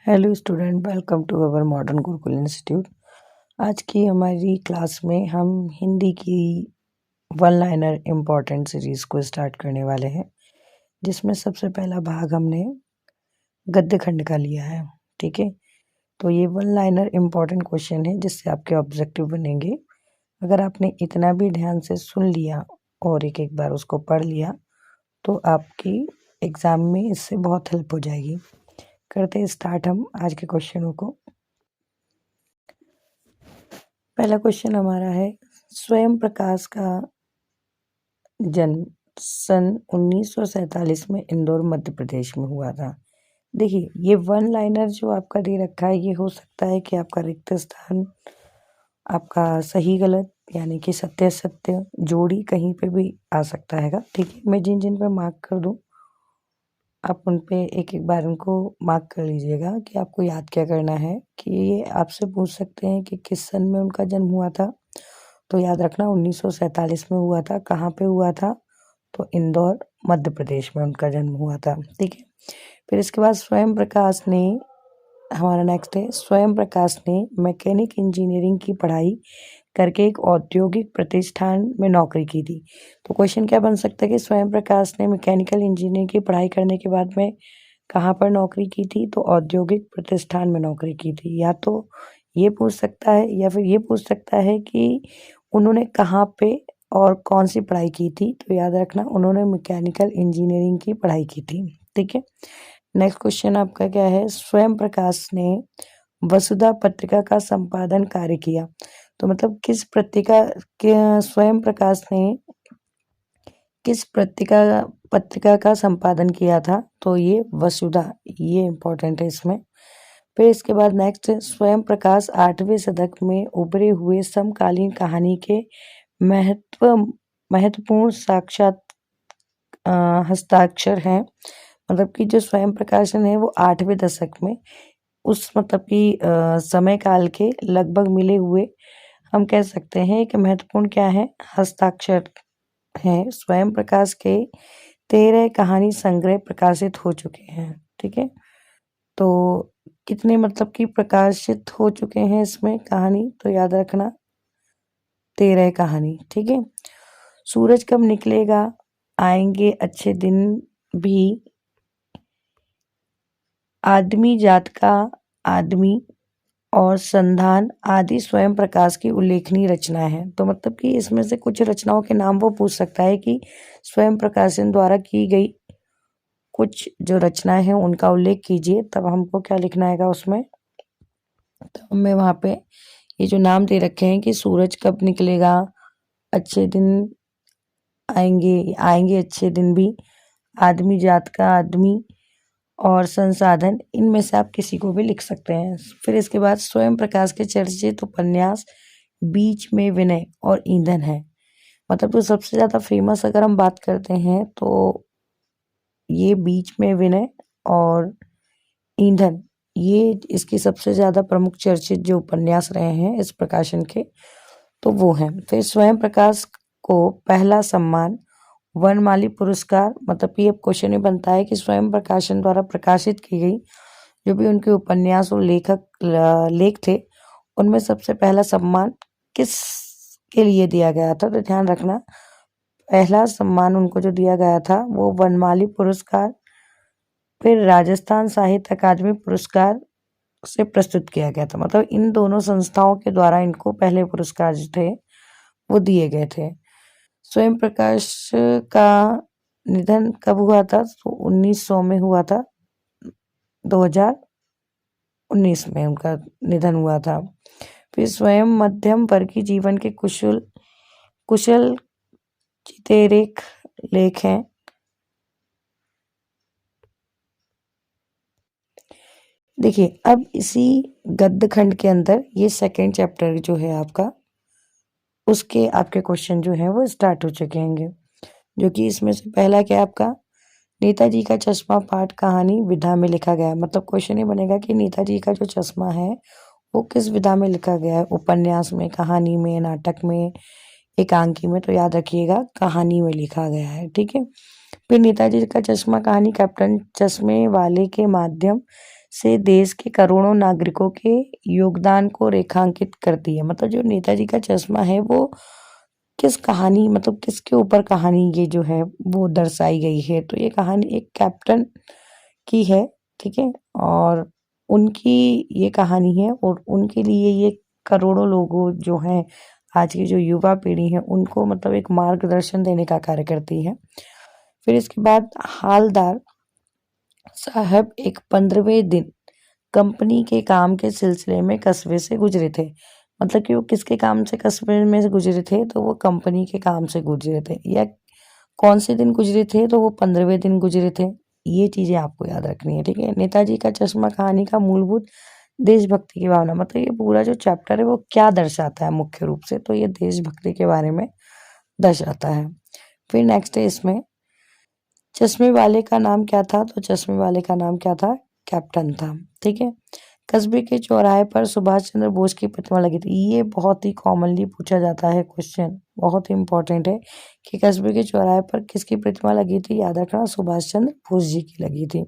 Hello student, welcome to our modern Gurukul institute. आज की हमारी क्लास में हम हिंदी की वन लाइनर इम्पोर्टेंट सीरीज़ को स्टार्ट करने वाले हैं, जिसमें सबसे पहला भाग हमने गद्य खंड का लिया है। ठीक है, तो ये वन लाइनर इम्पोर्टेंट क्वेश्चन है जिससे आपके ऑब्जेक्टिव बनेंगे। अगर आपने इतना भी ध्यान से सुन लिया और एक एक बार उसको पढ़ लिया तो आपकी एग्ज़ाम में इससे बहुत हेल्प हो जाएगी। करते हैं स्टार्ट हम आज के क्वेश्चनों को। पहला क्वेश्चन हमारा है, स्वयं प्रकाश का जन्म सन 1947 में इंदौर मध्य प्रदेश में हुआ था। देखिए, ये वन लाइनर जो आपका दे रखा है, ये हो सकता है कि आपका रिक्त स्थान, आपका सही गलत यानी कि सत्य सत्य जोड़ी कहीं पे भी आ सकता है। ठीक है, मैं जिन जिन पे मार्क कर दूं आप उन पे एक एक बार उनको मार्क कर लीजिएगा कि आपको याद क्या करना है। कि ये आपसे पूछ सकते हैं कि किस सन में उनका जन्म हुआ था, तो याद रखना 1947 में हुआ था। कहाँ पे हुआ था? तो इंदौर मध्य प्रदेश में उनका जन्म हुआ था। ठीक है, फिर इसके बाद स्वयं प्रकाश ने, हमारा नेक्स्ट है, स्वयं प्रकाश ने मैकेनिक इंजीनियरिंग की पढ़ाई करके एक औद्योगिक प्रतिष्ठान में नौकरी की थी। तो क्वेश्चन क्या बन सकता है कि स्वयं प्रकाश ने मैकेनिकल इंजीनियरिंग की पढ़ाई करने के बाद में कहाँ पर नौकरी की थी? तो औद्योगिक प्रतिष्ठान में नौकरी की थी। या तो ये पूछ सकता है या फिर ये पूछ सकता है कि उन्होंने कहाँ पे और कौन सी पढ़ाई की थी। तो याद रखना उन्होंने मैकेनिकल इंजीनियरिंग की पढ़ाई की थी। ठीक है, नेक्स्ट क्वेश्चन आपका क्या है, स्वयं प्रकाश ने वसुधा पत्रिका का संपादन कार्य किया। तो मतलब किस पत्रिका के स्वयं प्रकाश ने किस पत्रिका का संपादन किया था? तो ये वसुधा, ये इम्पोर्टेंट है इसमें। फिर इसके बाद नेक्स्ट है, स्वयं प्रकाश 8वें शतक में उभरे हुए समकालीन कहानी के महत्वपूर्ण हस्ताक्षर हैं। मतलब कि जो स्वयं प्रकाशन है वो 8वें दशक में उस मतलब कि समय काल के लगभग मिले हुए हम कह सकते हैं कि महत्वपूर्ण क्या है, हस्ताक्षर हैं। स्वयं प्रकाश के 13 कहानी संग्रह प्रकाशित हो चुके हैं। ठीक है, तो कितने मतलब कि प्रकाशित हो चुके हैं इसमें कहानी? तो याद रखना 13 कहानी। ठीक है, सूरज कब निकलेगा, आएंगे अच्छे दिन भी, आदमी जात का आदमी और संधान आदि स्वयं प्रकाश की उल्लेखनीय रचना है। तो मतलब कि इसमें से कुछ रचनाओं के नाम वो पूछ सकता है कि स्वयं प्रकाशन द्वारा की गई कुछ जो रचनाएं हैं उनका उल्लेख कीजिए। तब हमको क्या लिखना है उसमें? तो हमें वहाँ पे ये जो नाम दे रखे हैं कि सूरज कब निकलेगा, अच्छे दिन आएंगे, आएंगे अच्छे दिन भी, आदमी जात का आदमी और संसाधन, इनमें से आप किसी को भी लिख सकते हैं। फिर इसके बाद स्वयं प्रकाश के चर्चित उपन्यास बीच में विनय और ईंधन है। मतलब तो सबसे ज्यादा फेमस अगर हम बात करते हैं तो ये बीच में विनय और ईंधन, ये इसकी सबसे ज्यादा प्रमुख चर्चित जो उपन्यास रहे हैं इस प्रकाशन के, तो वो हैं। फिर स्वयं प्रकाश को पहला सम्मान वनमाली पुरस्कार, मतलब ये क्वेश्चन ही बनता है कि स्वयं प्रकाशन द्वारा प्रकाशित की गई जो भी उनके उपन्यास और लेख थे उनमें सबसे पहला सम्मान किस के लिए दिया गया था? तो ध्यान रखना पहला सम्मान उनको जो दिया गया था वो वनमाली पुरस्कार, फिर राजस्थान साहित्य अकादमी पुरस्कार से प्रस्तुत किया गया था। मतलब इन दोनों संस्थाओं के द्वारा इनको पहले पुरस्कार जो थे वो दिए गए थे। स्वयं प्रकाश का निधन कब हुआ था? तो 1900 में हुआ था, 2019 में उनका निधन हुआ था। फिर स्वयं मध्यम वर्गीय जीवन के कुशल कुशल चितेरेख लेख हैं। देखिए, अब इसी गद्य खंड के अंदर ये सेकंड चैप्टर जो है आपका, उसके आपके क्वेश्चन जो है वो स्टार्ट हो चुके होंगे। जो कि इसमें से पहला क्या है आपका, नेताजी का चश्मा पाठ कहानी विधा में लिखा गया है। मतलब क्वेश्चन ये बनेगा कि नेताजी का जो चश्मा है वो किस विधा में लिखा गया है, उपन्यास में, कहानी में, नाटक में, एकांकी में? तो याद रखिएगा कहानी में लिखा गया है। ठीक है, फिर नेताजी का चश्मा कहानी कैप्टन चश्मे वाले के माध्यम से देश के करोड़ों नागरिकों के योगदान को रेखांकित करती है। मतलब जो नेताजी का चश्मा है वो किस कहानी मतलब किसके ऊपर कहानी ये जो है वो दर्शाई गई है। तो ये कहानी एक कैप्टन की है, ठीक है, और उनकी ये कहानी है और उनके लिए ये करोड़ों लोगों जो हैं आज की जो युवा पीढ़ी है उनको मतलब एक मार्गदर्शन देने का कार्य करती है। फिर इसके बाद हालदार साहब एक 15वें दिन कंपनी के काम के सिलसिले में कस्बे से गुजरे थे। मतलब कि वो किसके काम से कस्बे में से गुजरे थे, तो वो कंपनी के काम से गुजरे थे। या कौन से दिन गुजरे थे, तो वो 15वें दिन गुजरे थे। ये चीजें आपको याद रखनी है, ठीक है। नेताजी का चश्मा कहानी का मूलभूत देशभक्ति की भावना, मतलब ये पूरा जो चैप्टर है वो क्या दर्शाता है मुख्य रूप से, तो ये देशभक्ति के बारे में दर्शाता है। फिर नेक्स्ट है इसमें चश्मे वाले का नाम क्या था, तो चश्मे वाले का नाम क्या था, कैप्टन था, ठीक है। कस्बे के चौराहे पर सुभाष चंद्र बोस की प्रतिमा लगी थी। ये बहुत ही कॉमनली पूछा जाता है क्वेश्चन, बहुत ही इंपॉर्टेंट है कि कस्बे के चौराहे पर किसकी प्रतिमा लगी थी, याद रखना सुभाष चंद्र बोस जी की लगी थी।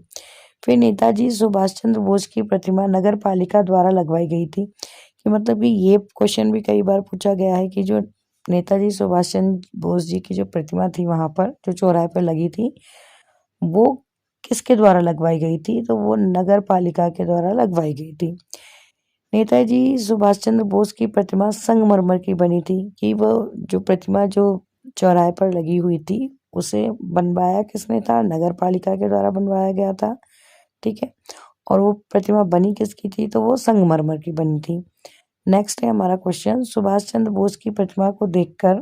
फिर नेताजी सुभाष चंद्र बोस की प्रतिमा नगर पालिका द्वारा लगवाई गई थी। कि मतलब कि ये क्वेश्चन भी कई बार पूछा गया है कि जो नेताजी सुभाष चंद्र बोस जी की जो प्रतिमा थी वहां पर जो चौराहे पर लगी थी वो किसके द्वारा लगवाई गई थी, तो वो नगर पालिका के द्वारा लगवाई गई थी। नेताजी सुभाष चंद्र बोस की प्रतिमा संगमरमर की बनी थी। कि वो जो प्रतिमा जो चौराहे पर लगी हुई थी उसे बनवाया किसने था, नगर पालिका के द्वारा बनवाया गया था, ठीक है। और वो प्रतिमा बनी किसकी थी, तो वो संगमरमर की बनी थी। नेक्स्ट है हमारा क्वेश्चन, सुभाष चंद्र बोस की प्रतिमा को देखकर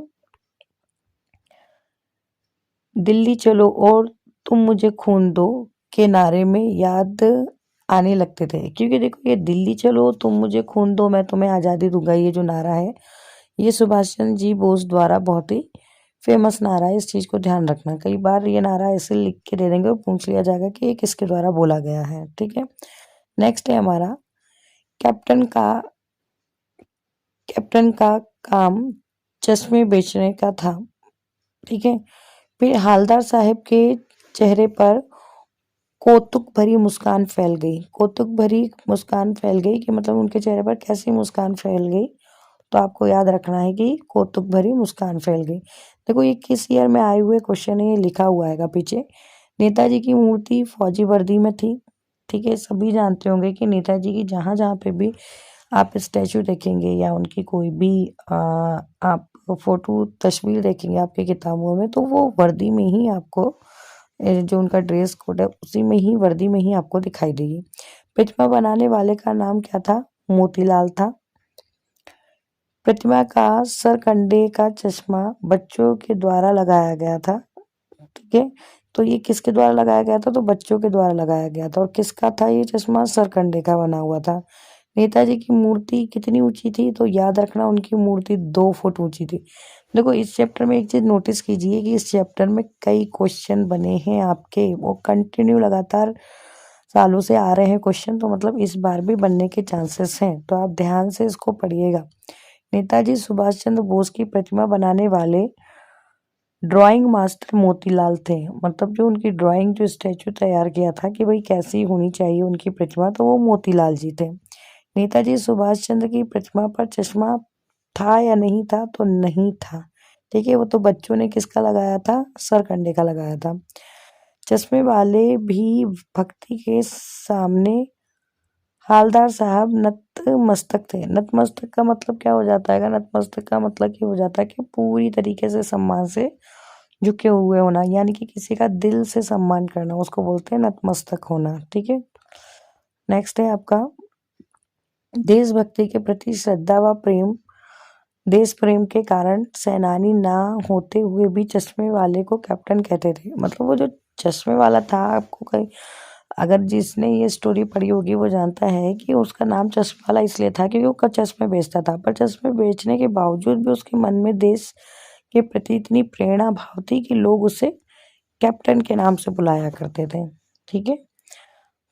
दिल्ली चलो और तुम मुझे खून दो के नारे में याद आने लगते थे। क्योंकि देखो ये दिल्ली चलो तुम मुझे खून दो मैं तुम्हें आज़ादी दूंगा, ये जो नारा है ये सुभाष चंद्र जी बोस द्वारा बहुत ही फेमस नारा है। इस चीज को ध्यान रखना, कई बार ये नारा ऐसे लिख के दे देंगे और पूछ लिया जाएगा कि ये किसके द्वारा बोला गया है, ठीक है। नेक्स्ट है हमारा कैप्टन का कैप्टन का काम चश्मे बेचने का था, ठीक है। फिर हालदार साहब के चेहरे पर कौतुक भरी मुस्कान फैल गई। कौतुक भरी मुस्कान फैल गई कि मतलब उनके चेहरे पर कैसी मुस्कान फैल गई, तो आपको याद रखना है कि कौतुक भरी मुस्कान फैल गई। देखो ये किस ईयर में आए हुए क्वेश्चन है, ये लिखा हुआ है पीछे। नेताजी की मूर्ति फौजी वर्दी में थी, ठीक है। सभी जानते होंगे कि नेताजी की जहाँ जहाँ पे भी आप स्टैचू देखेंगे या उनकी कोई भी आप फोटो तस्वीर देखेंगे आपकी किताबों में, तो वो वर्दी में ही आपको जो उनका ड्रेस कोड है उसी में ही वर्दी में ही आपको दिखाई देगी। प्रतिमा बनाने वाले का नाम क्या था, मोतीलाल था। प्रतिमा का सरकंडे का चश्मा बच्चों के द्वारा लगाया गया था, ठीक है। तो ये किसके द्वारा लगाया गया था, तो बच्चों के द्वारा लगाया गया था। और किसका था ये चश्मा, सरकंडे का बना हुआ था। नेताजी की मूर्ति कितनी ऊंची थी, तो याद रखना उनकी मूर्ति 2 फुट ऊंची थी। देखो इस चैप्टर में एक चीज नोटिस कीजिए कि इस चैप्टर में कई क्वेश्चन बने हैं आपके, वो कंटिन्यू लगातार सालों से आ रहे हैं क्वेश्चन, तो मतलब इस बार भी बनने के चांसेस हैं, तो आप ध्यान से इसको पढ़िएगा। नेताजी सुभाष चंद्र बोस की प्रतिमा बनाने वाले ड्राइंग मास्टर मोतीलाल थे। मतलब जो उनकी ड्राइंग जो स्टैचू तैयार किया था कि भाई कैसी होनी चाहिए उनकी प्रतिमा, तो वो मोतीलाल जी थे। नेताजी सुभाष चंद्र की प्रतिमा पर चश्मा था या नहीं था, तो नहीं था, ठीक है। वो तो बच्चों ने किसका लगाया था, सरकंडे का लगाया था। चश्मे वाले भी भक्ति के सामने हालदार साहब नतमस्तक थे। नतमस्तक का मतलब क्या हो जाता है, नतमस्तक का मतलब ये हो जाता है कि पूरी तरीके से सम्मान से झुके हुए होना, यानी कि किसी का दिल से सम्मान करना, उसको बोलते हैं नतमस्तक होना, ठीक है। नेक्स्ट है आपका देशभक्ति के प्रति श्रद्धा व प्रेम। देश प्रेम के कारण सेनानी ना होते हुए भी चश्मे वाले को कैप्टन कहते थे। मतलब वो जो चश्मे वाला था, आपको कहीं अगर जिसने ये स्टोरी पढ़ी होगी वो जानता है कि उसका नाम चश्मे वाला इसलिए था क्योंकि वो चश्मे बेचता था। पर चश्मे बेचने के बावजूद भी उसके मन में देश के प्रति इतनी प्रेरणा भाव थी कि लोग उसे कैप्टन के नाम से बुलाया करते थे, ठीक है।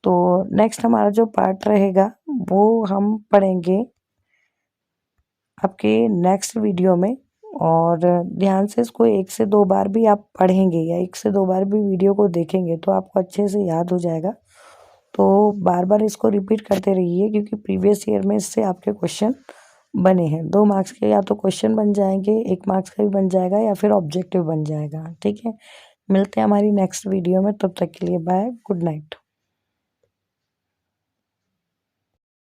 तो नेक्स्ट हमारा जो पार्ट रहेगा वो हम पढ़ेंगे आपके नेक्स्ट वीडियो में। और ध्यान से इसको 1 से 2 बार भी आप पढ़ेंगे या 1 से 2 बार भी वीडियो को देखेंगे तो आपको अच्छे से याद हो जाएगा। तो बार बार इसको रिपीट करते रहिए, क्योंकि प्रीवियस ईयर में इससे आपके क्वेश्चन बने हैं। 2 मार्क्स के या तो क्वेश्चन बन जाएंगे, 1 मार्क्स का भी बन जाएगा या फिर ऑब्जेक्टिव बन जाएगा। ठीक है, मिलते हैं हमारी नेक्स्ट वीडियो में, तब तक के लिए बाय, गुड नाइट।